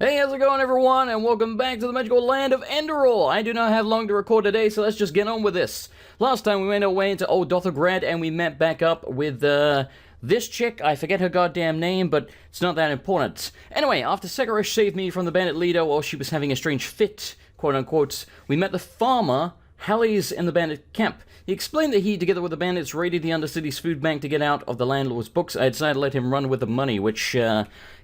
Hey, how's it going, everyone, and welcome back to the magical land of Enderal. I do not have long to record today, so let's just get on with this. Last time we went our way into Old Dothograd, and we met back up with, this chick. I forget her goddamn name, but it's not that important. Anyway, after Sekirish saved me from the bandit leader while she was having a strange fit, quote-unquote, we met the farmer, Hallies, in the bandit camp. He explained that he, together with the bandits, raided the Undercity's food bank to get out of the landlord's books. I decided to let him run with the money, which,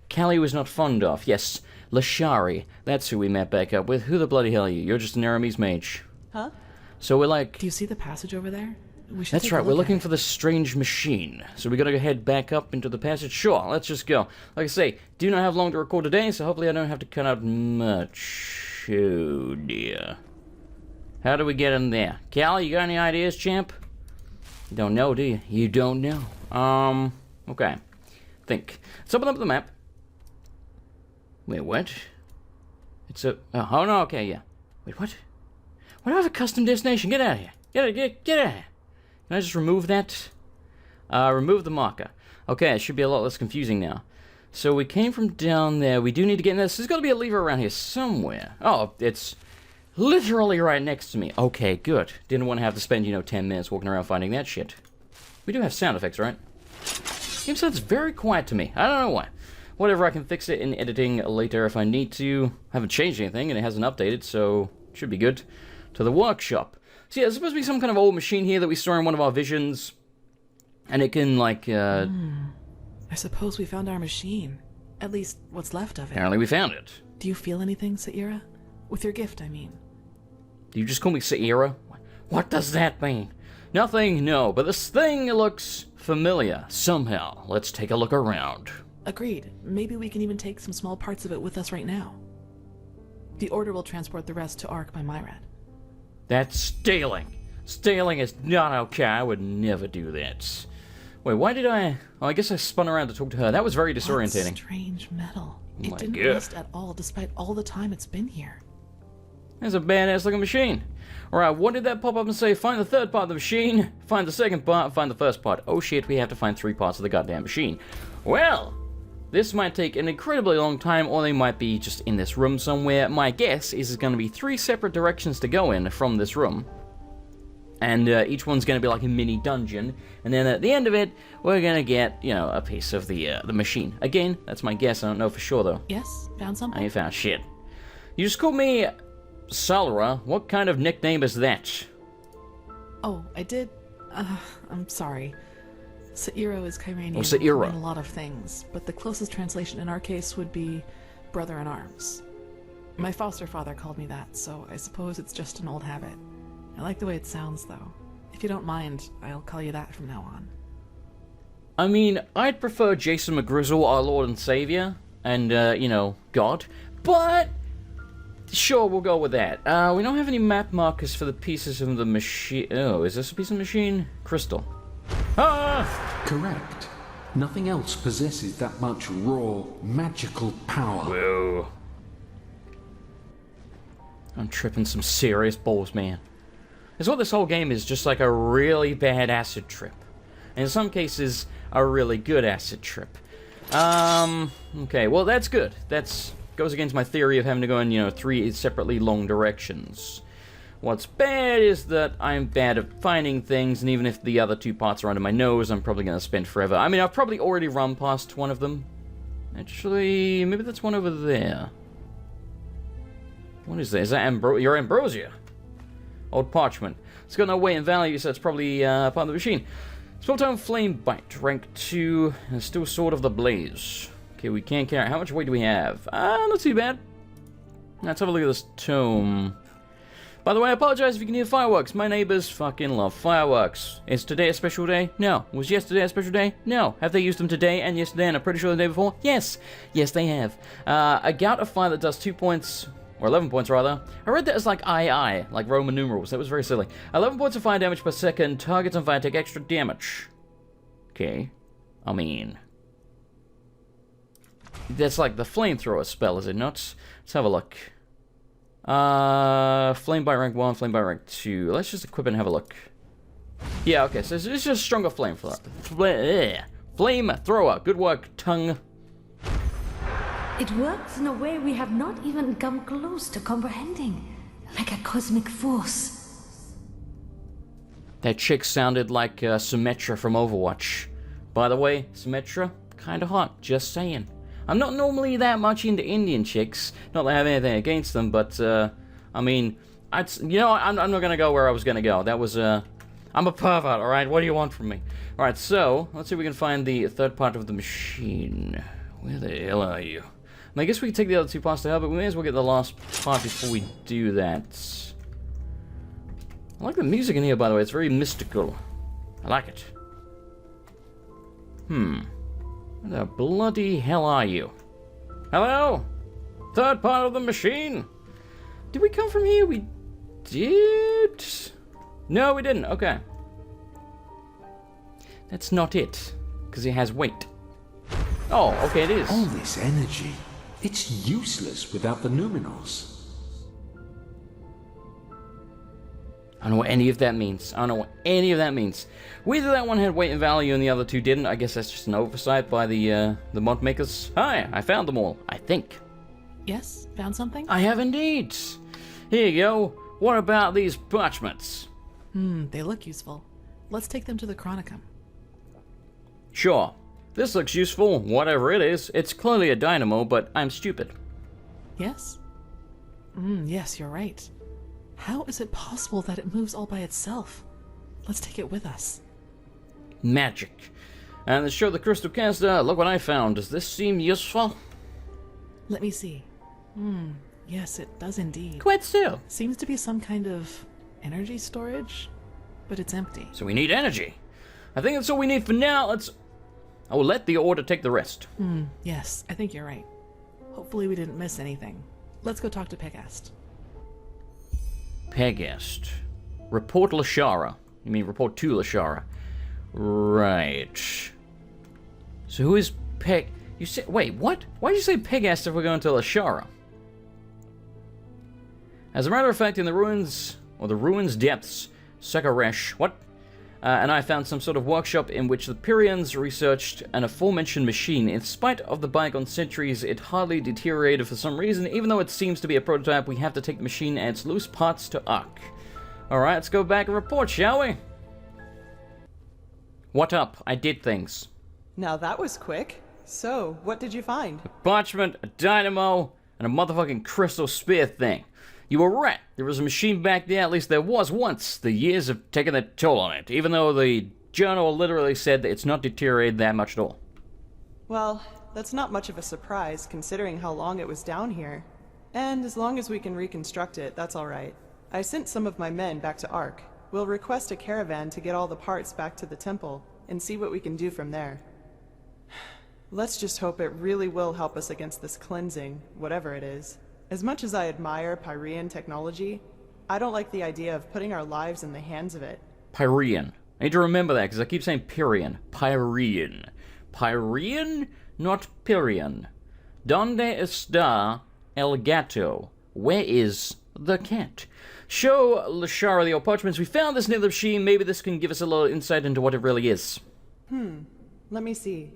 Calia was not fond of. Yes, Lashari, that's who we met back up with. Who the bloody hell are you? You're just an Aramis mage. Huh? So we're like... Do you see the passage over there? We should That's right, we're looking for the strange machine. So we gotta go head back up into the passage? Sure, let's just go. Like I say, do not have long to record today, so hopefully I don't have to cut out much. Oh dear. How do we get in there? Cal, you got any ideas, champ? You don't know, do you? You don't know. Okay. Think. Let's open up the map. Wait, what? It's a... Oh, no, okay, yeah. Wait, what? Why do I have a custom destination? Get out of here. Get out of here. Can I just remove that? Remove the marker. Okay, it should be a lot less confusing now. So we came from down there. We do need to get in this. There's got to be a lever around here somewhere. Oh, it's literally right next to me. Okay, good. Didn't want to have to spend, 10 minutes walking around finding that shit. We do have sound effects, right? Game sounds very quiet to me. I don't know why. Whatever, I can fix it in editing later if I need to. I haven't changed anything, and it hasn't updated, so it should be good. To the workshop. So yeah, there's supposed to be some kind of old machine here that we saw in one of our visions. And it can, like, I suppose we found our machine. At least, what's left of it. Apparently we found it. Do you feel anything, Saira? With your gift, I mean. Do you just call me Saira? What does that mean? Nothing, no, but this thing looks familiar, somehow. Let's take a look around. Agreed. Maybe we can even take some small parts of it with us right now. The Order will transport the rest to Ark by Myrad. That's stealing. Stealing is not okay. I would never do that. Wait, why did I... Oh, I guess I spun around to talk to her. That was very disorientating. What strange metal. Oh it didn't rust at all, despite all the time it's been here. That's a badass looking machine. Alright, what did that pop up and say? Find the third part of the machine, find the second part, find the first part. Oh shit, we have to find 3 parts of the goddamn machine. Well... This might take an incredibly long time, or they might be just in this room somewhere. My guess is there's going to be 3 separate directions to go in from this room. And each one's going to be like a mini dungeon. And then at the end of it, we're going to get, a piece of the machine. Again, that's my guess. I don't know for sure, though. Yes? Found something? I ain't found shit. You just called me Salra. What kind of nickname is that? Oh, I did... I'm sorry. Saira is Kyranian. Oh, Saira. A lot of things, but the closest translation in our case would be brother in arms. My foster father called me that, so I suppose it's just an old habit. I like the way it sounds, though. If you don't mind, I'll call you that from now on. I mean, I'd prefer Jason McGrizzle, our Lord and Savior, and, God, but sure, we'll go with that. We don't have any map markers for the pieces of the machine. Oh, is this a piece of machine? Crystal. Ah! Correct. Nothing else possesses that much raw, magical power. Whoa. I'm tripping some serious balls, man. It's what this whole game is, just like a really bad acid trip. And in some cases, a really good acid trip. Okay, well that's good. That's goes against my theory of having to go in, 3 separately long directions. What's bad is that I'm bad at finding things, and even if the other 2 parts are under my nose, I'm probably going to spend forever. I mean, I've probably already run past one of them. Actually, maybe that's one over there. What is that? Is that your ambrosia? Old parchment. It's got no weight and value, so it's probably part of the machine. Spelltone Flame Bite, rank 2, and still Sword of the Blaze. Okay, we can't carry. How much weight do we have? Not too bad. Let's have a look at this tome. By the way, I apologize if you can hear fireworks. My neighbors fucking love fireworks. Is today a special day? No. Was yesterday a special day? No. Have they used them today and yesterday and I'm pretty sure the day before? Yes. Yes, they have. A gout of fire that does 2 points, or 11 points rather. I read that as like II, like Roman numerals. That was very silly. 11 points of fire damage per second. Targets on fire take extra damage. Okay. I mean... That's like the flamethrower spell, is it not? Let's have a look. Flame Bite rank 1, Flame Bite rank 2. Let's just equip it and have a look. Yeah, okay, so it's just stronger flamethrower. Flamethrower. Good work, tongue. It works in a way we have not even come close to comprehending. Like a cosmic force. That chick sounded like Symmetra from Overwatch. By the way, Symmetra, kinda hot, just saying. I'm not normally that much into Indian chicks. Not that I have anything against them, but, I mean, you know, I'm not gonna go where I was gonna go. That was, I'm a pervert, alright? What do you want from me? Alright, so, let's see if we can find the third part of the machine. Where the hell are you? I guess we can take the other two parts to help, but we may as well get the last part before we do that. I like the music in here, by the way. It's very mystical. I like it. Where the bloody hell are you? Hello? Third part of the machine? Did we come from here? We did? No, we didn't. Okay. That's not it. Because it has weight. Oh, okay, it is. All this energy, it's useless without the numinals. I don't know what any of that means. I don't know what any of that means. Whether that one had weight and value and the other two didn't, I guess that's just an oversight by the mod makers. Hi, I found them all, I think. Yes? Found something? I have indeed. Here you go. What about these parchments? They look useful. Let's take them to the Chronicum. Sure. This looks useful, whatever it is. It's clearly a dynamo, but I'm stupid. Yes? Yes, you're right. How is it possible that it moves all by itself? Let's take it with us. Magic. And to show the crystal caster, look what I found. Does this seem useful? Let me see. Yes, it does indeed. Quite so. Seems to be some kind of energy storage, but it's empty. So we need energy. I think that's all we need for now. I will let the order take the rest. Yes, I think you're right. Hopefully we didn't miss anything. Let's go talk to Pegast. Pegast. Report Lashara. You mean report to Lashara. Right. So who is Peg... You said... Wait, what? Why did you say Pegast if we're going to Lashara? As a matter of fact, in the ruins... Or the ruins depths... Sakaresh... What? And I found some sort of workshop in which the Pyrians researched an aforementioned machine. In spite of the bygone centuries, it hardly deteriorated for some reason. Even though it seems to be a prototype, we have to take the machine and its loose parts to Ark. Alright, let's go back and report, shall we? What up? I did things. Now that was quick. So, what did you find? A parchment, a dynamo, and a motherfucking crystal spear thing. You were right. There was a machine back there, at least there was once. The years have taken a toll on it, even though the journal literally said that it's not deteriorated that much at all. Well, that's not much of a surprise, considering how long it was down here. And as long as we can reconstruct it, that's alright. I sent some of my men back to Ark. We'll request a caravan to get all the parts back to the temple, and see what we can do from there. Let's just hope it really will help us against this cleansing, whatever it is. As much as I admire Pyrean technology, I don't like the idea of putting our lives in the hands of it. Pyrean. I need to remember that, because I keep saying Pyrian. Pyrean. Pyrean, not Pyrian. Donde está el gato? Where is the cat? Show Lashara the old parchments. We found this near the machine. Maybe this can give us a little insight into what it really is. Let me see.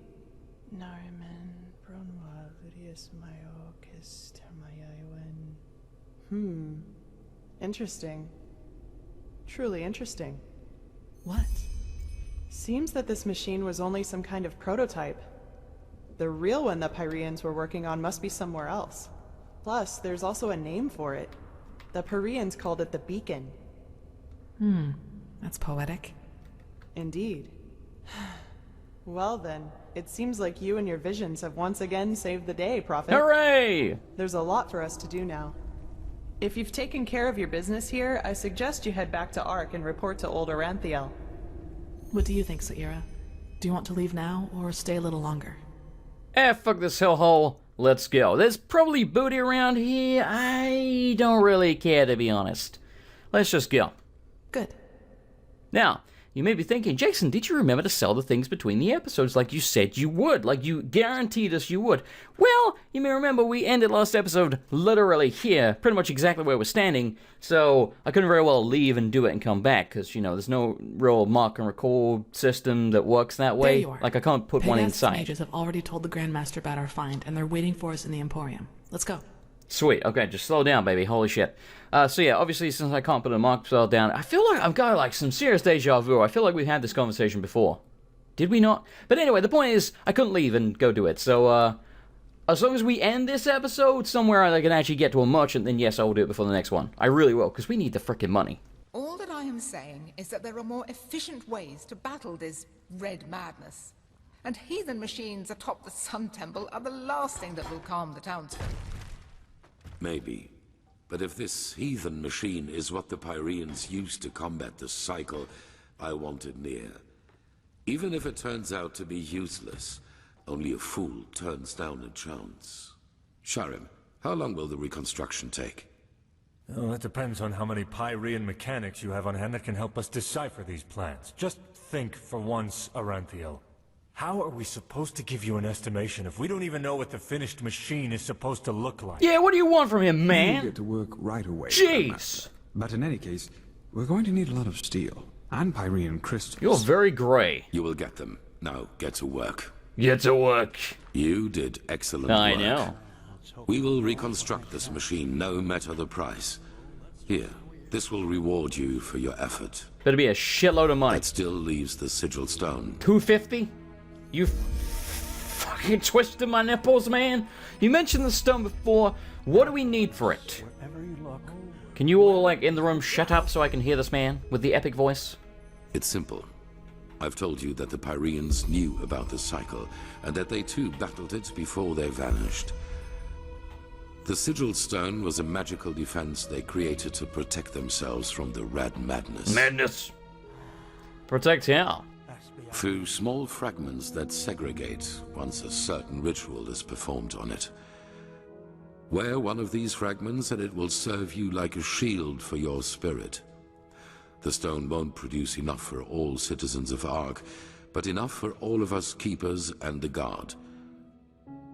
Interesting. Truly interesting. What? Seems that this machine was only some kind of prototype. The real one the Pyreans were working on must be somewhere else. Plus, there's also a name for it. The Pyreans called it the Beacon. That's poetic. Indeed. Well then, it seems like you and your visions have once again saved the day, Prophet. Hooray! There's a lot for us to do now. If you've taken care of your business here, I suggest you head back to Ark and report to old Oranthiel. What do you think, Saira? Do you want to leave now, or stay a little longer? Fuck this hellhole. Let's go. There's probably booty around here. I don't really care, to be honest. Let's just go. Good. Now, You may be thinking, Jason, did you remember to sell the things between the episodes like you said you would, like you guaranteed us you would? Well, you may remember we ended last episode literally here, pretty much exactly where we're standing, so I couldn't very well leave and do it and come back, because, you know, there's no real mark and record system that works that way. There you are. Like, I can't put one Pegasus inside. mages have already told the Grandmaster about our find, and they're waiting for us in the Emporium. Let's go. Sweet, okay, just slow down, baby, holy shit. So yeah, obviously, since I can't put a mark spell down, I feel like I've got, like, some serious deja vu. I feel like we've had this conversation before. Did we not? But anyway, the point is, I couldn't leave and go do it, so, as long as we end this episode somewhere I can actually get to a merchant, then yes, I will do it before the next one. I really will, because we need the frickin' money. All that I am saying is that there are more efficient ways to battle this red madness. And heathen machines atop the Sun Temple are the last thing that will calm the townsfolk. Maybe. But if this heathen machine is what the Pyreans used to combat the cycle, I want it near. Even if it turns out to be useless, only a fool turns down a chance. Sharim, how long will the reconstruction take? Well, that depends on how many Pyrean mechanics you have on hand that can help us decipher these plans. Just think for once, Aranthiel. How are we supposed to give you an estimation if we don't even know what the finished machine is supposed to look like? Yeah, what do you want from him, We'll man? get to work right away. Jeez! But in any case, we're going to need a lot of steel and Pyrean crystals. You're very grey. You will get them. Now, get to work. Get to work. You did excellent I work. know. We will reconstruct this machine no matter the price. Here, this will reward you for your effort. Better be a shitload of money. That still leaves the sigil stone. 250? You fucking twisted my nipples, man. You mentioned the stone before. What do we need for it? Can you all, like, in the room shut up so I can hear this man with the epic voice? It's simple. I've told you that the Pyreans knew about the cycle, and that they too battled it before they vanished. The sigil stone was a magical defense they created to protect themselves from the red madness. Madness. Protect how? Through small fragments that segregate once a certain ritual is performed on it. Wear one of these fragments and it will serve you like a shield for your spirit. The stone won't produce enough for all citizens of Ark, but enough for all of us keepers and the guard.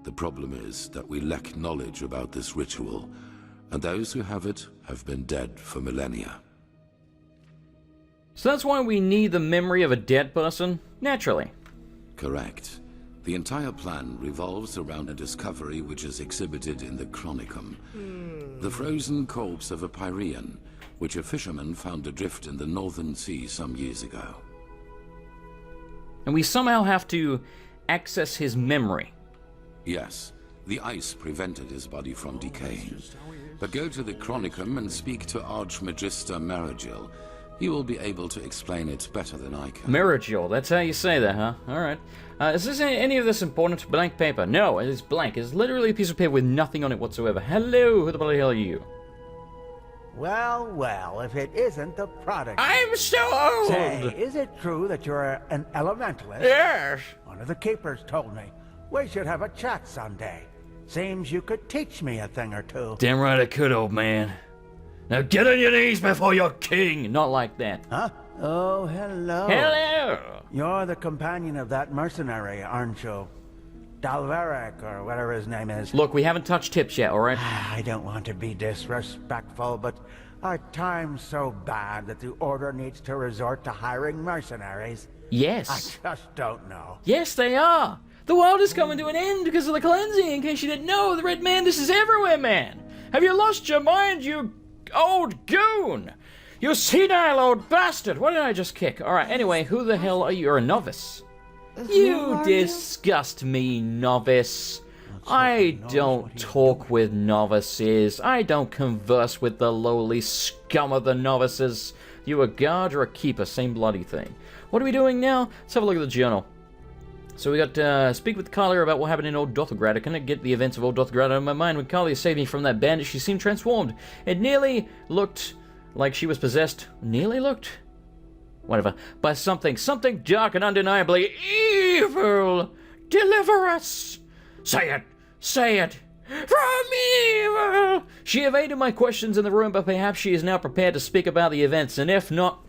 The problem is that we lack knowledge about this ritual, and those who have it have been dead for millennia. So that's why we need the memory of a dead person? Naturally. Correct. The entire plan revolves around a discovery which is exhibited in the Chronicum. The frozen corpse of a Pyrean, which a fisherman found adrift in the Northern Sea some years ago. And we somehow have to access his memory. Yes, the ice prevented his body from decaying. But go to the Chronicum and speak to Archmagister Maragil. He will be able to explain it better than I can. Maragil, that's how you say that, huh? Alright. Is this any of this important? Blank paper. No, it is blank. It's literally a piece of paper with nothing on it whatsoever. Hello, who the bloody hell are you? Well, well, if it isn't the product. I'm so old! Say, is it true that you're an elementalist? Yes! One of the keepers told me. We should have a chat someday. Seems you could teach me a thing or two. Damn right I could, old man. Now get on your knees before your king! Not like that. Huh? Oh, hello. Hello! You're the companion of that mercenary, aren't you? Dalveric, or whatever his name is. Look, we haven't touched tips yet, alright? I don't want to be disrespectful, but are times so bad that the Order needs to resort to hiring mercenaries? Yes. I just don't know. Yes, they are! The world is coming to an end because of the cleansing, in case you didn't know. The Red Madness is everywhere, man! Have you lost your mind, you old goon! You senile old bastard! What did I just kick? Alright, anyway, who the hell are you? You're a novice. You disgust me, novice. I don't talk with novices. I don't converse with the lowly scum of the novices. You a guard or a keeper, same bloody thing. What are we doing now? Let's have a look at the journal. So we got speak with Calia about what happened in Old Dothrgrad. I couldn't get the events of Old Dothrgrad out of my mind. When Calia saved me from that bandit, she seemed transformed. It nearly looked like she was possessed. Nearly looked? Whatever. By something dark and undeniably evil. Deliver us. Say it. Say it. From evil. She evaded my questions in the room, but perhaps she is now prepared to speak about the events, and if not,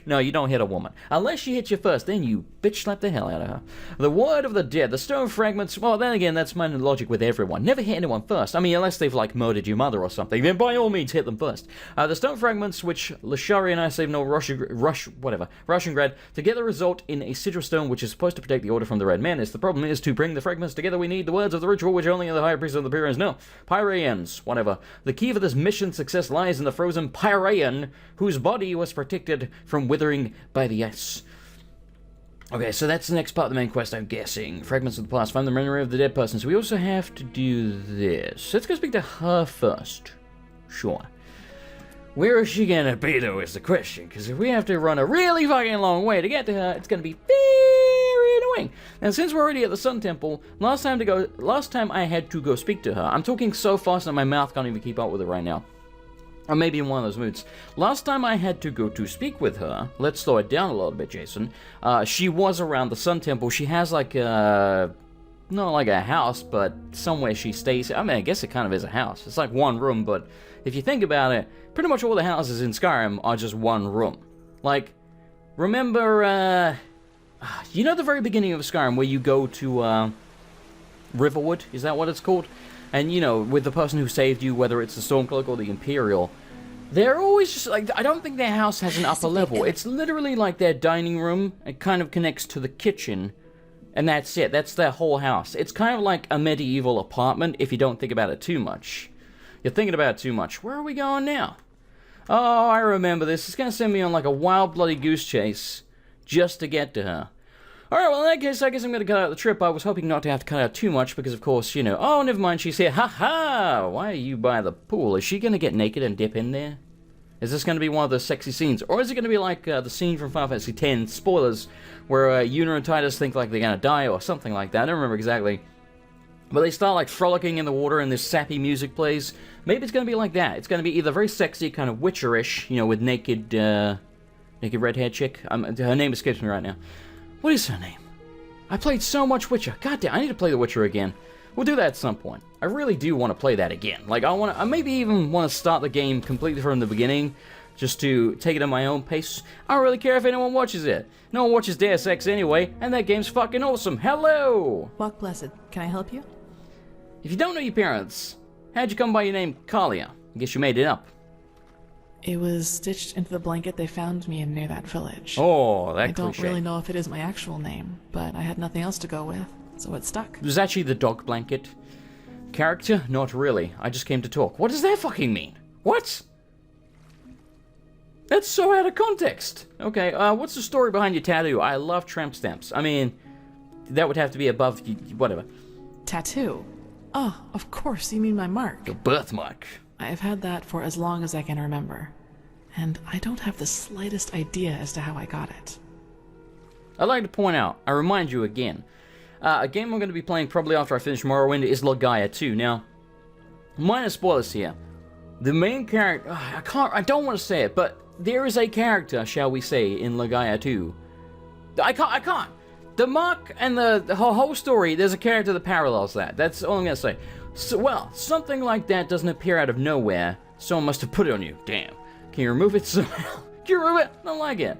No, you don't hit a woman. Unless she hits you first, then you bitch slap the hell out of her. The word of the dead, the stone fragments, well, then again, that's my logic with everyone. Never hit anyone first. I mean, unless they've, like, murdered your mother or something, then by all means hit them first. The stone fragments, which Lashari and I saved no Russiangrad, together result in a sigil stone, which is supposed to protect the order from the Red Menace. The problem is, to bring the fragments together, we need the words of the ritual, which only the High Priest of the Pyramids know. Pyreans, whatever. The key for this mission success lies in the frozen Pyrean, whose body was protected from withering by the ice. Okay, so that's the next part of the main quest, I'm guessing. Fragments of the past. Find the memory of the dead person. So we also have to do this. Let's go speak to her first. Sure. Where is she gonna be, though, is the question. Because if we have to run a really fucking long way to get to her, it's gonna be very annoying. And since we're already at the Sun Temple, last time I had to go speak to her. I'm talking so fast that my mouth can't even keep up with it right now. Or maybe in one of those moods. Last time I had to go to speak with her, let's slow it down a little bit, Jason. She was around the Sun Temple. She has like a, not like a house, but somewhere she stays. I mean, I guess it kind of is a house. It's like one room, but if you think about it, pretty much all the houses in Skyrim are just one room. Like, remember, you know the very beginning of Skyrim where you go to, Riverwood? Is that what it's called? And, you know, with the person who saved you, whether it's the Stormcloak or the Imperial, they're always just, like, I don't think their house has an upper level. It's literally like their dining room. It kind of connects to the kitchen, and that's it. That's their whole house. It's kind of like a medieval apartment if you don't think about it too much. You're thinking about it too much. Where are we going now? Oh, I remember this. It's going to send me on, like, a wild bloody goose chase just to get to her. Alright, well, in that case, I guess I'm going to cut out the trip. I was hoping not to have to cut out too much because, of course, you know... Oh, never mind, she's here. Ha-ha! Why are you by the pool? Is she going to get naked and dip in there? Is this going to be one of those sexy scenes? Or is it going to be like the scene from Final Fantasy X, spoilers, where Yuna and Titus think like they're going to die or something like that? I don't remember exactly. But they start like frolicking in the water and this sappy music plays. Maybe it's going to be like that. It's going to be either very sexy, kind of witcherish, you know, with naked red-haired chick. Her name escapes me right now. What is her name? I played so much Witcher. God damn, I need to play The Witcher again. We'll do that at some point. I really do want to play that again. Like, I maybe even want to start the game completely from the beginning, just to take it at my own pace. I don't really care if anyone watches it. No one watches Deus Ex anyway, and that game's fucking awesome. Hello! Walk Blessed, can I help you? If you don't know your parents, how'd you come by your name, Calia? I guess you made it up. It was stitched into the blanket they found me in near that village. Oh, that I don't cliche. really know if it is my actual name, but I had nothing else to go with, so it stuck. It was actually the dog blanket. Character? Not really. I just came to talk. What does that fucking mean? What? That's so out of context. Okay, what's the story behind your tattoo? I love tramp stamps. I mean, that would have to be above, whatever. Tattoo? Oh, of course, you mean my mark. Your birthmark. I've had that for as long as I can remember, and I don't have the slightest idea as to how I got it. I'd like to point out, I remind you again, a game I'm going to be playing probably after I finish Morrowind is Lagaia 2. Now, minor spoilers here. The main character, I don't want to say it, but there is a character, shall we say, in Lagaia 2. I can't. The mark and the whole story, there's a character that parallels that. That's all I'm going to say. So, well, something like that doesn't appear out of nowhere. Someone must have put it on you. Damn. Can you remove it somehow? Can you remove it? I don't like it.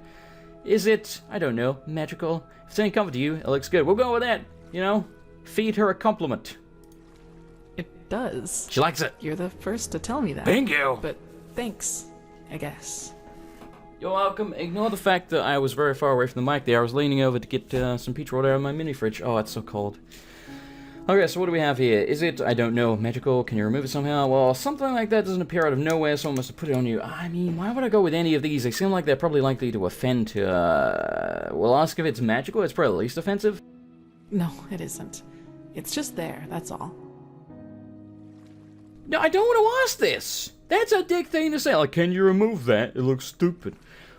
Is it, I don't know, magical? If it's any comfort to you, it looks good. We'll go with that, you know? Feed her a compliment. It does. She likes it. You're the first to tell me that. Bingo! But thanks, I guess. You're welcome. Ignore the fact that I was very far away from the mic there. I was leaning over to get some peach water out of my mini fridge. Oh, it's so cold. Okay, so what do we have here? Is it, I don't know, magical? Can you remove it somehow? Well, something like that doesn't appear out of nowhere. Someone must have put it on you. I mean, why would I go with any of these? They seem like they're probably likely to offend to, We'll ask if it's magical. It's probably the least offensive. No, it isn't. It's just there, that's all. No, I don't want to ask this. That's a dick thing to say. Like, can you remove that? It looks stupid.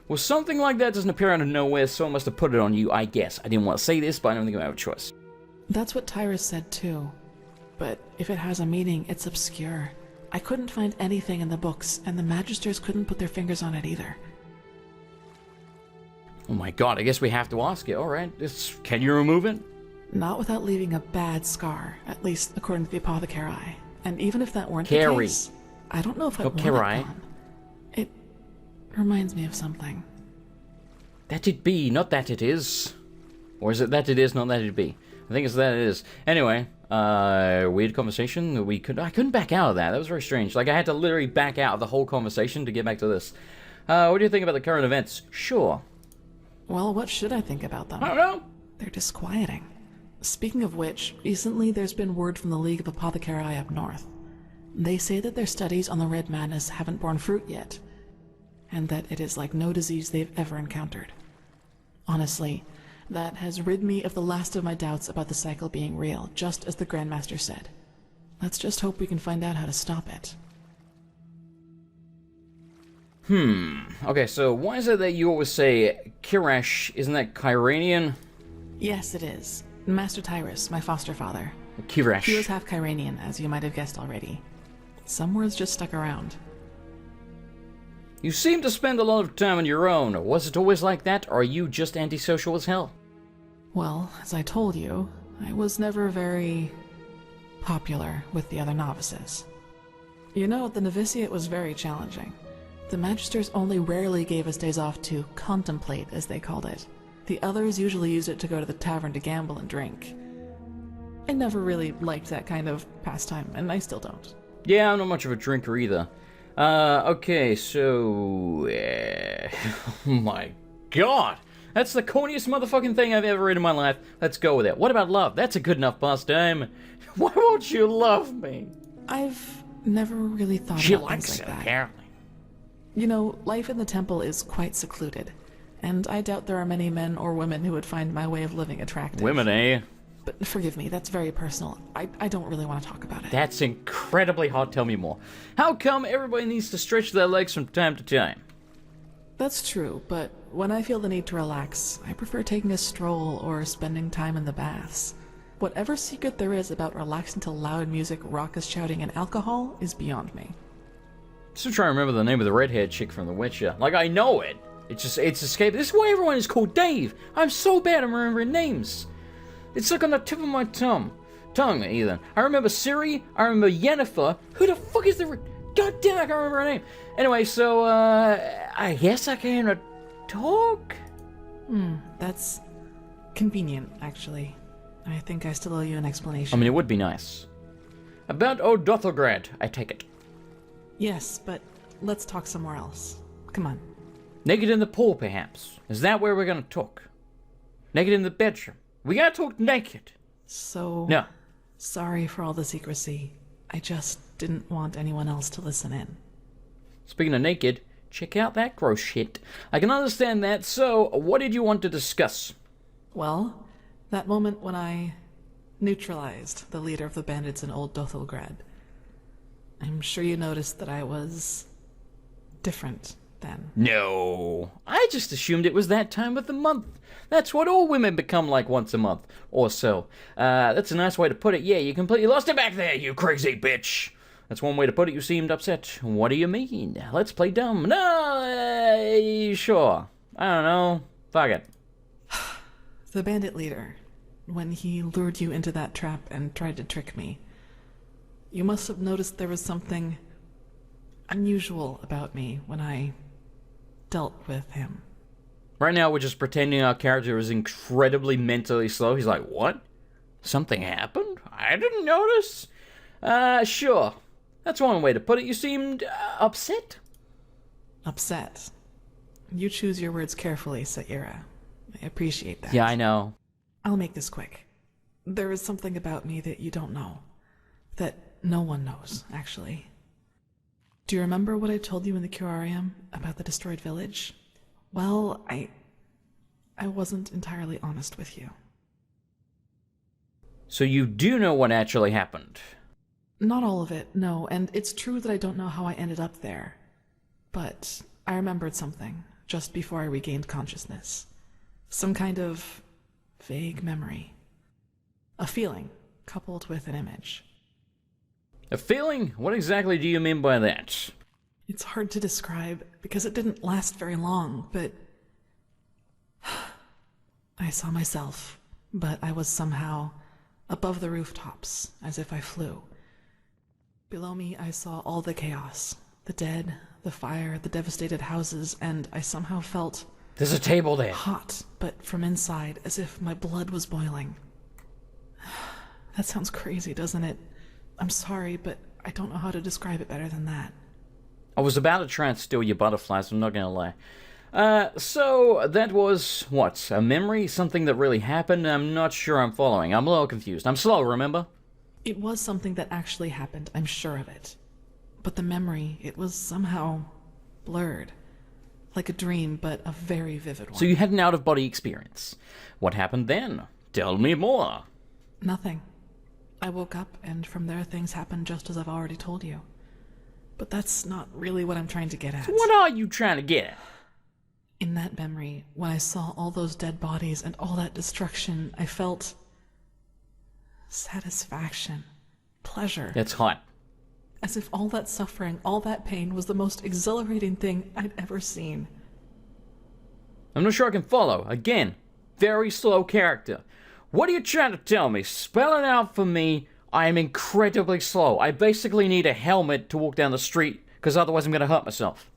Well, something like that doesn't appear out of nowhere. Someone must have put it on you, I guess. I didn't want to say this, but I don't think I have a choice. That's what Tyrus said too. But if it has a meaning, it's obscure. I couldn't find anything in the books, and the Magisters couldn't put their fingers on it either. Oh my god, I guess we have to ask it. Alright, can you remove it? Not without leaving a bad scar, at least according to the apothecary. And even if that weren't the Carrie. case, I don't know if I want it Carrie. gone. It reminds me of something. That it be, not that it is. Or is it that it is, not that it be? I think it's that it is. Anyway, weird conversation. I couldn't back out of that. That was very strange. Like, I had to literally back out of the whole conversation to get back to this. What do you think about the current events? Sure. Well, what should I think about them? I don't know. They're disquieting. Speaking of which, recently there's been word from the League of Apothecari up north. They say that their studies on the Red Madness haven't borne fruit yet, and that it is like no disease they've ever encountered. Honestly, that has rid me of the last of my doubts about the cycle being real, just as the Grandmaster said. Let's just hope we can find out how to stop it. Okay, so why is it that you always say Kirash, isn't that Kyranian? Yes, it is. Master Tyrus, my foster father. Kirash. He was half Kyranian, as you might have guessed already. Some words just stuck around. You seem to spend a lot of time on your own. Was it always like that, or are you just antisocial as hell? Well, as I told you, I was never very popular with the other novices. You know, the novitiate was very challenging. The Magisters only rarely gave us days off to contemplate, as they called it. The others usually used it to go to the tavern to gamble and drink. I never really liked that kind of pastime, and I still don't. Yeah, I'm not much of a drinker either. Okay, so... oh my god! That's the corniest motherfucking thing I've ever read in my life. Let's go with it. What about love? That's a good enough pastime. Why won't you love me? I've never really thought She about likes things it, like that. apparently. You know, life in the temple is quite secluded, and I doubt there are many men or women who would find my way of living attractive. Women, eh? But forgive me, that's very personal. I don't really want to talk about it. That's incredibly hot. Tell me more. How come everybody needs to stretch their legs from time to time? That's true, but when I feel the need to relax, I prefer taking a stroll or spending time in the baths. Whatever secret there is about relaxing to loud music, raucous shouting, and alcohol is beyond me. Still trying to remember the name of the redhead chick from The Witcher. Like, I know it. It's escaped. This is why everyone is called Dave. I'm so bad at remembering names. It's like on the tip of my tongue, Ethan. I remember Siri. I remember Yennefer. Who the fuck is the... God damn, I can't remember her name. Anyway, so, I guess I can talk? That's convenient, actually. I think I still owe you an explanation. I mean, it would be nice. About old Dothelgrad, I take it. Yes, but let's talk somewhere else. Come on. Naked in the pool, perhaps. Is that where we're gonna talk? Naked in the bedroom. We gotta talk naked. So... No. Sorry for all the secrecy. I just didn't want anyone else to listen in. Speaking of naked, check out that gross shit. I can understand that, so what did you want to discuss? Well, that moment when I neutralized the leader of the bandits in Old Dothelgrad. I'm sure you noticed that I was different then. No, I just assumed it was that time of the month. That's what all women become like once a month, or so. That's a nice way to put it. Yeah, you completely lost it back there, you crazy bitch. That's one way to put it. You seemed upset. What do you mean? Let's play dumb. No, sure. I don't know. Fuck it. The bandit leader, when he lured you into that trap and tried to trick me, you must have noticed there was something unusual about me when I dealt with him. Right now, we're just pretending our character is incredibly mentally slow. He's like, what? Something happened? I didn't notice. Sure. That's one way to put it. You seemed upset? Upset. You choose your words carefully, Saira. I appreciate that. Yeah, I know. I'll make this quick. There is something about me that you don't know. That no one knows, actually. Do you remember what I told you in the curarium about the destroyed village? Well, I wasn't entirely honest with you. So you do know what actually happened? Not all of it, no, and it's true that I don't know how I ended up there. But I remembered something just before I regained consciousness. Some kind of vague memory. A feeling coupled with an image. A feeling? What exactly do you mean by that? It's hard to describe because it didn't last very long, but I saw myself, but I was somehow above the rooftops, as if I flew. Below me, I saw all the chaos, the dead, the fire, the devastated houses, and I somehow felt There's a table there. Hot, but from inside, as if my blood was boiling. That sounds crazy, doesn't it? I'm sorry, but I don't know how to describe it better than that. I was about to try and steal your butterflies, I'm not gonna lie. So that was, what, a memory? Something that really happened? I'm not sure I'm following. I'm a little confused. I'm slow, remember? It was something that actually happened, I'm sure of it. But the memory, it was somehow blurred. Like a dream, but a very vivid one. So you had an out-of-body experience. What happened then? Tell me more. Nothing. I woke up, and from there things happened just as I've already told you. But that's not really what I'm trying to get at. So what are you trying to get at? In that memory, when I saw all those dead bodies and all that destruction, I felt satisfaction, pleasure. That's hot. As if all that suffering, all that pain was the most exhilarating thing I'd ever seen. I'm not sure I can follow. Again, very slow character. What are you trying to tell me? Spell it out for me. I am incredibly slow. I basically need a helmet to walk down the street, because otherwise I'm going to hurt myself.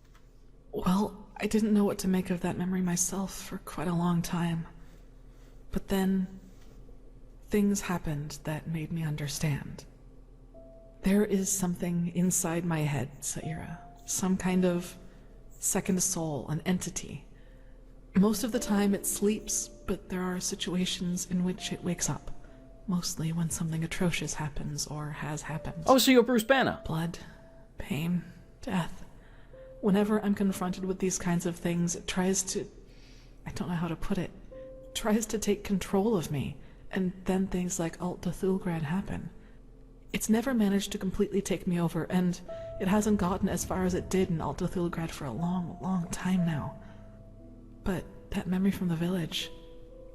Well, I didn't know what to make of that memory myself for quite a long time. But then, things happened that made me understand. There is something inside my head, Saira. Some kind of second soul, an entity. Most of the time it sleeps, but there are situations in which it wakes up. Mostly when something atrocious happens or has happened. Oh, so you're Bruce Banner. Blood, pain, death. Whenever I'm confronted with these kinds of things, it tries to... I don't know how to put it. Tries to take control of me, and then things like Alt Cthulgrad happen. It's never managed to completely take me over, and it hasn't gotten as far as it did in Alt Cthulgrad for a long, long time now. But that memory from the village,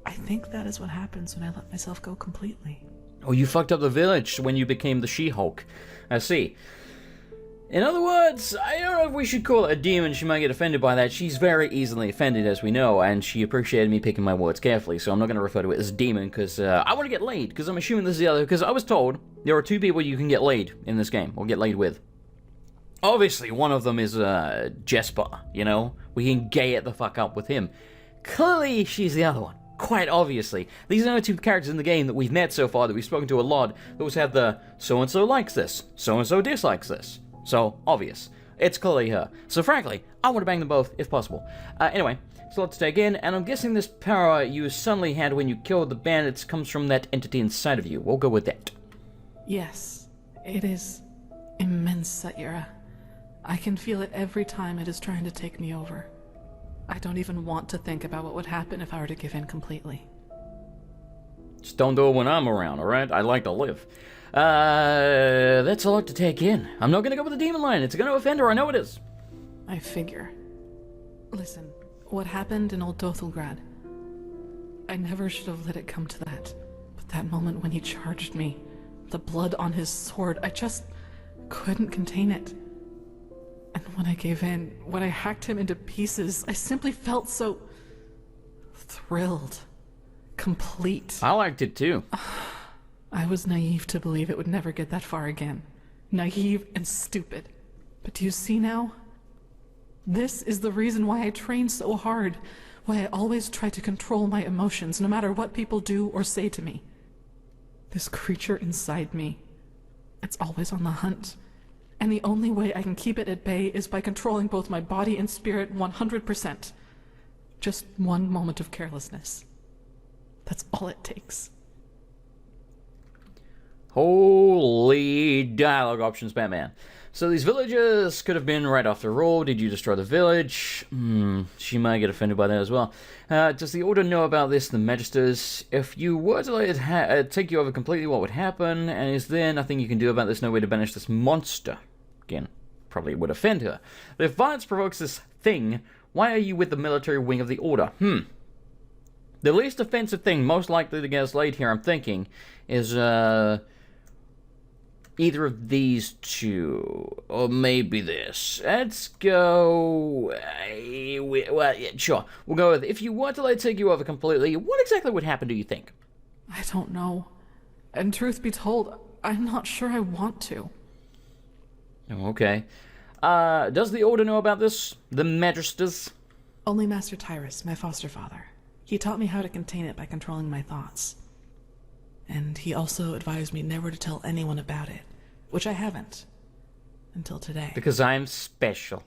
I think that is what happens when I let myself go completely. Oh, you fucked up the village when you became the She-Hulk. I see. In other words, I don't know if we should call it a demon. She might get offended by that. She's very easily offended, as we know, and she appreciated me picking my words carefully, so I'm not going to refer to it as demon, because I want to get laid, because I'm assuming this is the other... Because I was told there are 2 people you can get laid in this game, or get laid with. Obviously, one of them is Jesper, you know? We can gay it the fuck up with him. Clearly, she's the other one. Quite obviously. These are the only 2 characters in the game that we've met so far, that we've spoken to a lot, that always have the so-and-so likes this, so-and-so dislikes this. So, obvious. It's clearly her. So, frankly, I want to bang them both, if possible. Anyway, it's a lot to take in, and I'm guessing this power you suddenly had when you killed the bandits comes from that entity inside of you. We'll go with that. Yes, it is immense, Saira. I can feel it every time it is trying to take me over. I don't even want to think about what would happen if I were to give in completely. Just don't do it when I'm around, alright? I like to live. That's a lot to take in. I'm not gonna go with the demon line. It's gonna offend her, I know it is. I figure. Listen, what happened in Old Dothelgrad, I never should have let it come to that. But that moment when he charged me, the blood on his sword, I just couldn't contain it. And when I gave in, when I hacked him into pieces, I simply felt so... thrilled. Complete. I liked it too. I was naive to believe it would never get that far again. Naive and stupid. But do you see now? This is the reason why I train so hard. Why I always try to control my emotions, no matter what people do or say to me. This creature inside me, it's always on the hunt. And the only way I can keep it at bay is by controlling both my body and spirit 100%. Just one moment of carelessness. That's all it takes. Holy dialogue options, Batman. So these villagers could have been right off the roll. Did you destroy the village? She might get offended by that as well. Does the Order know about this, the Magisters? If you were to let it take you over completely, what would happen? And is there nothing you can do about this? No way to banish this monster? Again, probably would offend her. But if violence provokes this thing, why are you with the military wing of the Order? The least offensive thing most likely to get us laid here, I'm thinking, is either of these 2, or maybe this. Let's go... well, yeah, sure. We'll go with, if you were to let it take you over completely, what exactly would happen, do you think? I don't know. And truth be told, I'm not sure I want to. Oh, okay. Does the Order know about this? The Magisters? Only Master Tyrus, my foster father. He taught me how to contain it by controlling my thoughts. And he also advised me never to tell anyone about it, which I haven't. Until today. Because I'm special.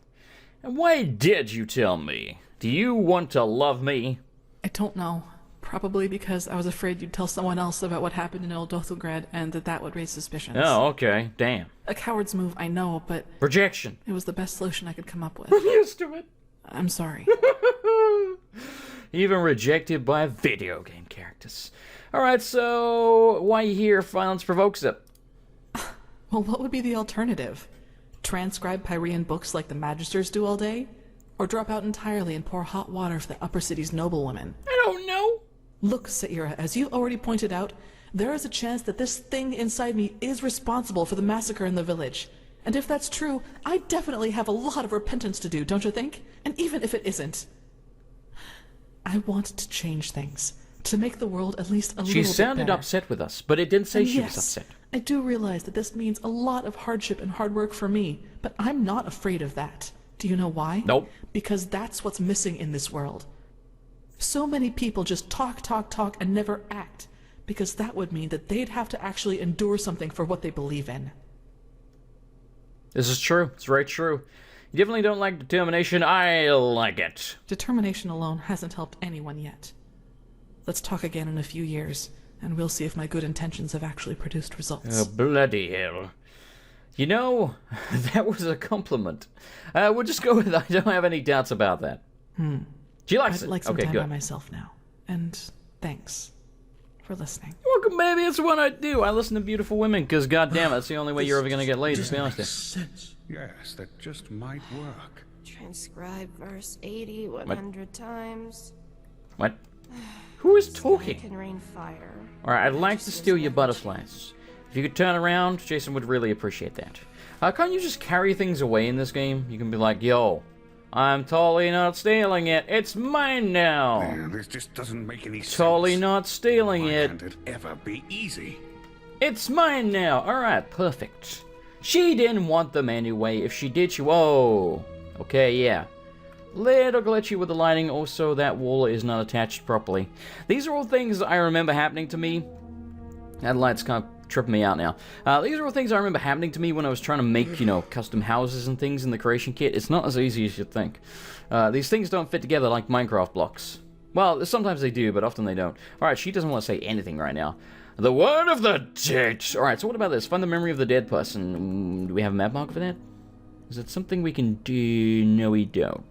And why did you tell me? Do you want to love me? I don't know. Probably because I was afraid you'd tell someone else about what happened in Old Dothelgrad and that would raise suspicions. Oh, okay. Damn. A coward's move, I know, but... Rejection. It was the best solution I could come up with. I'm used to it. I'm sorry. Even rejected by video game characters. Alright, so why you here? Violence provokes it. Well, what would be the alternative? Transcribe Pyrean books like the Magisters do all day? Or drop out entirely and pour hot water for the upper city's noblewomen? I don't know. Look, Saira, as you already pointed out, there is a chance that this thing inside me is responsible for the massacre in the village. And if that's true, I definitely have a lot of repentance to do, don't you think? And even if it isn't, I want to change things. To make the world at least a little bit better. She sounded upset with us, but it didn't say she was upset. I do realize that this means a lot of hardship and hard work for me, but I'm not afraid of that. Do you know why? Nope. Because that's what's missing in this world. So many people just talk, and never act, because that would mean that they'd have to actually endure something for what they believe in. This is true. It's very true. You definitely don't like determination. I like it. Determination alone hasn't helped anyone yet. Let's talk again in a few years, and we'll see if my good intentions have actually produced results. Oh, bloody hell. You know, that was a compliment. We'll just go with it. I don't have any doubts about that. She likes it. I'd like some okay, time good. by myself now. And thanks for listening. Welcome, baby. It's what I do. I listen to beautiful women, because goddamn, that's the only way you're ever going to get laid, to be honest. Sense. Yes, that just might work. Transcribe verse 80 100 times. What? Who is talking? Can rain fire. Alright, I'd like to steal your butterflies. If you could turn around, Jason would really appreciate that. Can't you just carry things away in this game? You can be like, yo, I'm totally not stealing it. It's mine now. Man, this just doesn't make any sense. Totally not stealing it. Why can't it ever be easy? It's mine now. Alright, perfect. She didn't want them anyway. If she did, she... Whoa. Okay, yeah. Little glitchy with the lighting. Also, that wall is not attached properly. These are all things I remember happening to me. That light's kind of tripping me out now. These are all things I remember happening to me when I was trying to make, you know, custom houses and things in the creation kit. It's not as easy as you'd think. These things don't fit together like Minecraft blocks. Well, sometimes they do, but often they don't. Alright, she doesn't want to say anything right now. The word of the dead! Alright, so what about this? Find the memory of the dead person. Do we have a map marker for that? Is it something we can do? No, we don't.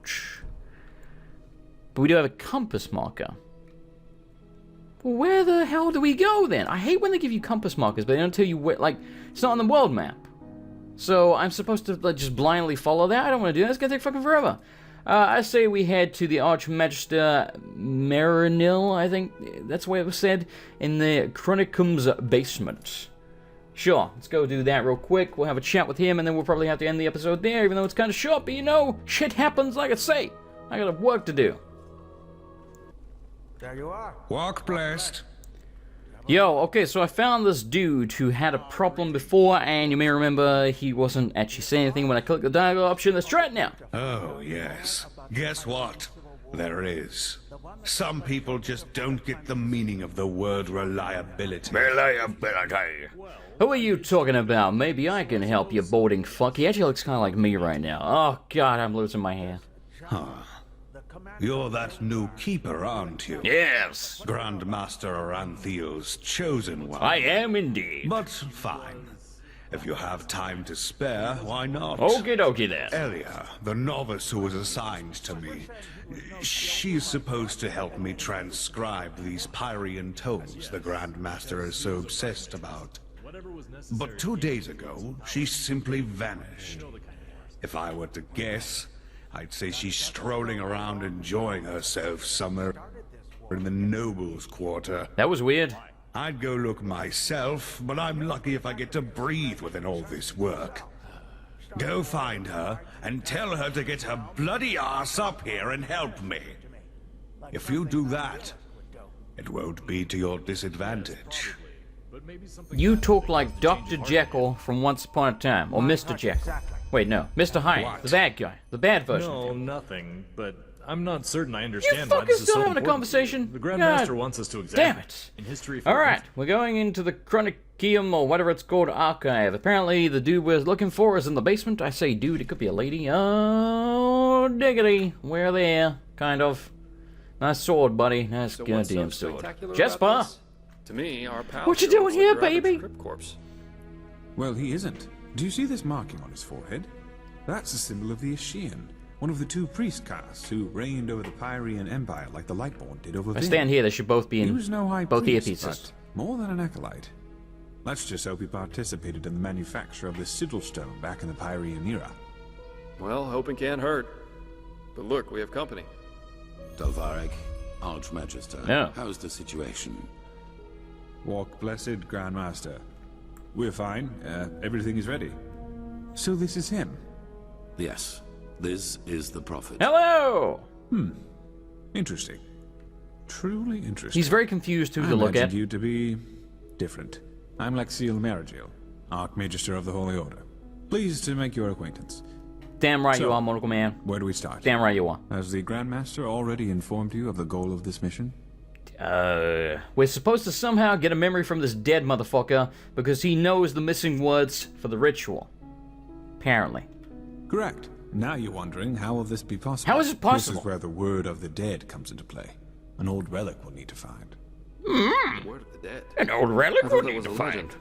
But we do have a compass marker. Well, where the hell do we go then? I hate when they give you compass markers, but they don't tell you where, like, it's not on the world map. So I'm supposed to like, just blindly follow that? I don't want to do that. It's gonna take fucking forever. I say we head to the Archmagister Marinil, I think that's the way it was said, in the Chronicum's basement. Sure, let's go do that real quick. We'll have a chat with him, and then we'll probably have to end the episode there, even though it's kind of short, but you know, shit happens, like I say. I got work to do. There you are. Walk blessed. Yo, okay, so I found this dude who had a problem before, and you may remember he wasn't actually saying anything when I clicked the dialogue option. Let's try it now. Oh, yes. Guess what? There is. Some people just don't get the meaning of the word reliability. Reliability. Who are you talking about? Maybe I can help you, boarding fuck. He actually looks kind of like me right now. Oh, God, I'm losing my hair. Huh. You're that new keeper, aren't you? Yes. Grandmaster Aranthiel's chosen one. I am indeed. But fine. If you have time to spare, why not? Okie dokie then. Elia, the novice who was assigned to me, she's supposed to help me transcribe these Pyrean tomes the Grandmaster is so obsessed about. But 2 days ago, she simply vanished. If I were to guess, I'd say she's strolling around enjoying herself somewhere in the nobles' quarter. That was weird. I'd go look myself, but I'm lucky if I get to breathe within all this work. Go find her and tell her to get her bloody ass up here and help me. If you do that, it won't be to your disadvantage. You talk like Dr. Jekyll from Once Upon a Time, or Mr. Jekyll. Wait, no, Mr. Hyde, the bad guy, the bad version. No, nothing, but I'm not certain I You understand why this fuckers is still so having a important. conversation? The Grandmaster God wants us to examine damn it. in history. Alright, we're going into the Chronicium, or whatever it's called, archive. Apparently, the dude we're looking for is in the basement. I say dude, it could be a lady. Oh, diggity. We're there, kind of. Nice sword, buddy. Nice So what's so goddamn sword. spectacular Jesper! about this? To me, our pal What you sure doing looks like here, your average baby? crypt corpse. Well, he isn't. Do you see this marking on his forehead? That's a symbol of the Ashian, one of the two priest castes who reigned over the Pyrean Empire like the Lightborn did over If I Vin. stand here, they should both be He in was no high both priest, earpieces. but more than an acolyte. Let's just hope he participated in the manufacture of the sigil stone back in the Pyrean era. Well, hoping can't hurt. But look, we have company. Dalvarek, Archmagister, Yeah. how's the situation? Walk blessed, Grandmaster. We're fine. Everything is ready. So this is him? Yes, this is the Prophet. Hello! Interesting. Truly interesting. He's very confused who I to look imagined at. you to be different. I'm Lexiel Marigil, Archmagister of the Holy Order. Pleased to make your acquaintance. Damn right So, you are, Monocle Man. Where do we start? Damn right you are. Has the Grandmaster already informed you of the goal of this mission? We're supposed to somehow get a memory from this dead motherfucker because he knows the missing words for the ritual. Apparently. Correct. Now you're wondering, how will this be possible? How is it possible? This is where the word of the dead comes into play. An old relic we'll need to find. The word of the dead. An old relic I we'll thought that need was to a find. legend.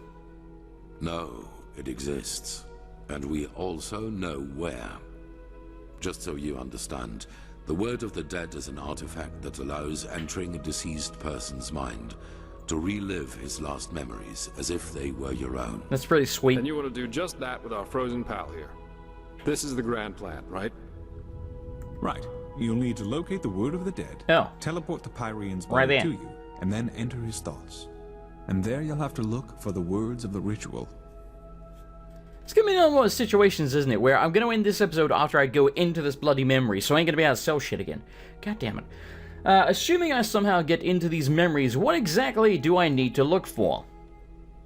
No, it exists. And we also know where. Just so you understand, the word of the dead is an artifact that allows entering a deceased person's mind to relive his last memories as if they were your own. That's pretty sweet. And you want to do just that with our frozen pal here. This is the grand plan, right? Right. You'll need to locate the word of the dead, teleport the Pyrean's Right body there. to you, and then enter his thoughts. And there you'll have to look for the words of the ritual. It's gonna be one of those situations, isn't it, where I'm gonna end this episode after I go into this bloody memory, so I ain't gonna be able to sell shit again. God damn it. Assuming I somehow get into these memories, what exactly do I need to look for?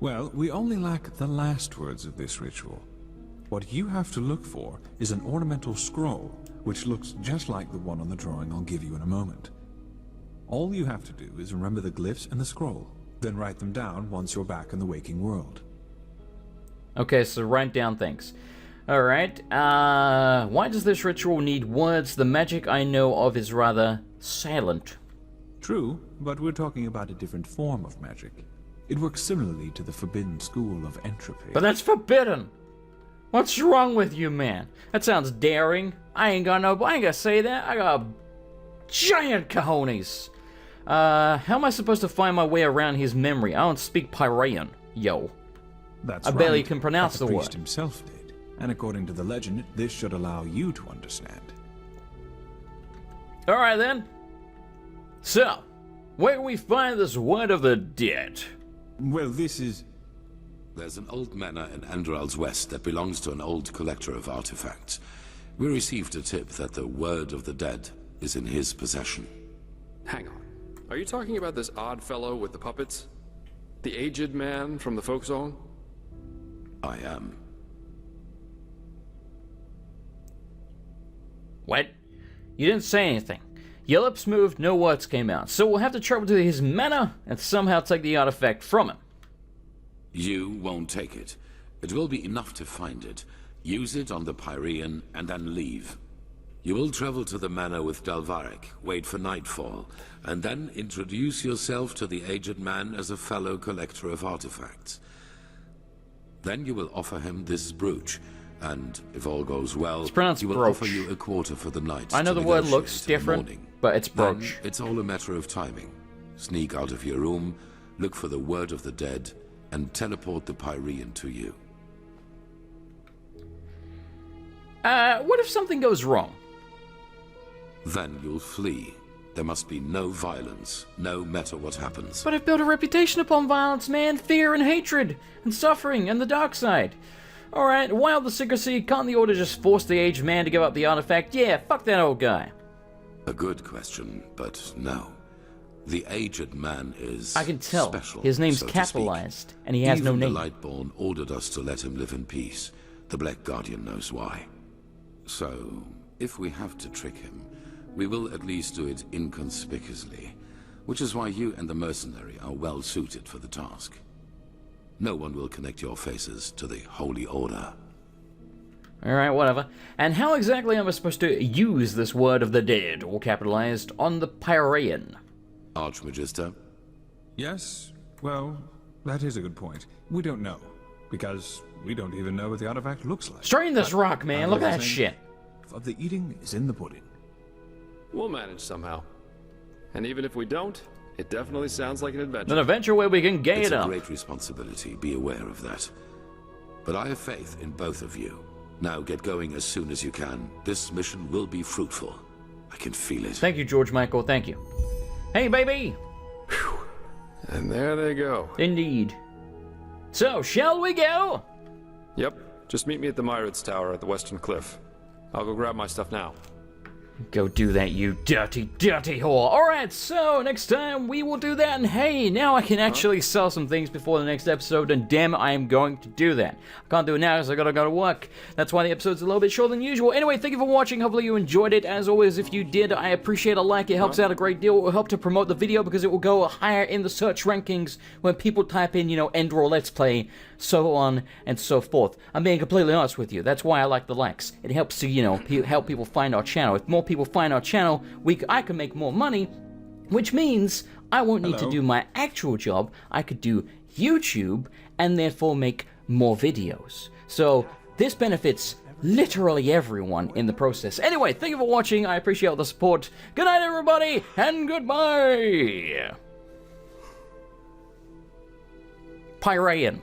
Well, we only lack the last words of this ritual. What you have to look for is an ornamental scroll, which looks just like the one on the drawing I'll give you in a moment. All you have to do is remember the glyphs and the scroll, then write them down once you're back in the waking world. Okay, so write down things. Alright, why does this ritual need words? The magic I know of is rather silent. True, but we're talking about a different form of magic. It works similarly to the forbidden school of entropy. But that's forbidden! What's wrong with you, man? That sounds daring. I ain't gonna say that. I got giant cojones. How am I supposed to find my way around his memory? I don't speak Pyrean, yo. That's I barely right, can pronounce but the priest word. himself did, and according to the legend, this should allow you to understand. Alright then. So, where can we find this word of the dead? Well, this is... There's an old manor in Enderal's west that belongs to an old collector of artifacts. We received a tip that the word of the dead is in his possession. Hang on. Are you talking about this odd fellow with the puppets? The aged man from the folk song? I am. What? You didn't say anything. Your lips moved, no words came out. So we'll have to travel to his manor and somehow take the artifact from him. You won't take it. It will be enough to find it. Use it on the Pyrean and then leave. You will travel to the manor with Dalvarek, wait for nightfall, and then introduce yourself to the aged man as a fellow collector of artifacts. Then you will offer him this brooch, and if all goes well, It's pronounced he will brooch. offer you a quarter for the night. I know to the word negotiate looks in the different, morning. but it's Then brooch. it's all a matter of timing. Sneak out of your room, look for the word of the dead, and teleport the Pyrean to you. What if something goes wrong? Then you'll flee. There must be no violence, no matter what happens. But I've built a reputation upon violence, man. Fear and hatred, and suffering, and the dark side. Alright, while the secrecy, can't the Order just force the aged man to give up the artifact? Yeah, fuck that old guy. A good question, but no. The aged man is I can tell. special, His name's so to capitalized, speak. and he has no Even name. the Lightborn ordered us to let him live in peace. The Black Guardian knows why. So, if we have to trick him, We will at least do it inconspicuously, which is why you and the mercenary are well suited for the task. No one will connect your faces to the Holy Order. Alright, whatever. And how exactly am I supposed to use this word of the dead, all capitalized, on the Pyrean? Archmagister? Yes, well, that is a good point. We don't know, because we don't even know what the artifact looks like. Strain this rock, man. Look at that shit. Of the eating is in the pudding. We'll manage somehow. And even if we don't, it definitely sounds like an adventure. An adventure where we can gay It's it up. a great responsibility, be aware of that. But I have faith in both of you. Now get going as soon as you can. This mission will be fruitful. I can feel it. Thank you, George Michael. Thank you. Hey, baby! Whew. And there they go. Indeed. So, shall we go? Yep. Just meet me at the Myrids Tower at the Western Cliff. I'll go grab my stuff now. Go do that, you dirty, dirty whore. Alright, so next time we will do that, and hey, now I can actually sell some things before the next episode, and damn it, I am going to do that. I can't do it now because I gotta go to work. That's why the episode's a little bit shorter than usual. Anyway, thank you for watching. Hopefully you enjoyed it. As always, if you did, I appreciate a like. It helps out a great deal. It will help to promote the video because it will go higher in the search rankings when people type in, you know, Enderal Let's Play, so on and so forth. I'm being completely honest with you. That's why I like the likes. It helps to, you know, help people find our channel. If more people find our channel, I can make more money, which means I won't need to do my actual job. I could do YouTube and therefore make more videos. So this benefits literally everyone in the process. Anyway, thank you for watching. I appreciate all the support. Good night, everybody, and goodbye. Pyrean.